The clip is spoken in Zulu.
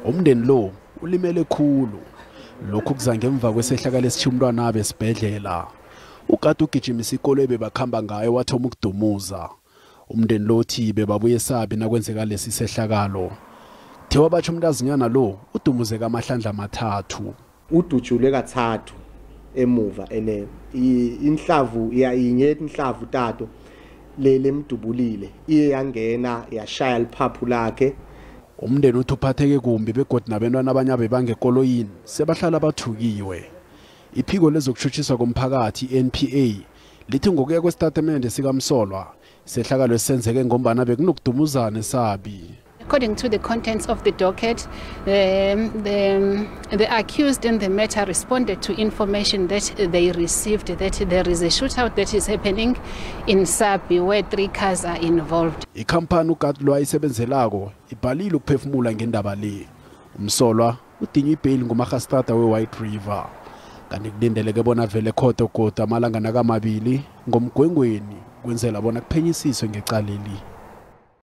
Umndeni lo ulimele khulu. Lokhu kuza ngemva kwesehlakalo esithiya umntwana abe esibhedlela. Ukade ugijima isikole bebakhamba ngayo wathoma ukudumuza. Umndeni lo uthi bebabuye esabi nakwenzeka lesi sehlakalo. Thiwa batsho umntazinyana lo udumuze kamahlandla amathathu. Udutshule kathathu emuva inhlavu yayinye inhlavu tato lemdubulile iye yangena yashaya liphaphu lakhe. Umndeni uthi uphatheke kumbi begodi nabantwana abanye abebangekoloyini sebahlala bathukiwe. Iphiko lezokushushiswa komphakathi NPA lithi ngokuya kwesitatimende sikaMsolwa sehlakalo esenzeke ngombana bekunokudumuzana esabi. According to the contents of the docket, the accused in the matter responded to information that they received that there is a shootout that is happening in Sabi where 3 cars are involved. Ikhampani ukade lo ayisebenzelako ibhalile ukuphefumula ngendaba le. Umsolwa udinywa ibhayili ngumagistrata weWhite River. Kanti kulindeleke bona vele ekhotho kodwa amalanga nakamabili ngomgwengweni kwenzela bona kuphenyisiswe ngecaleli.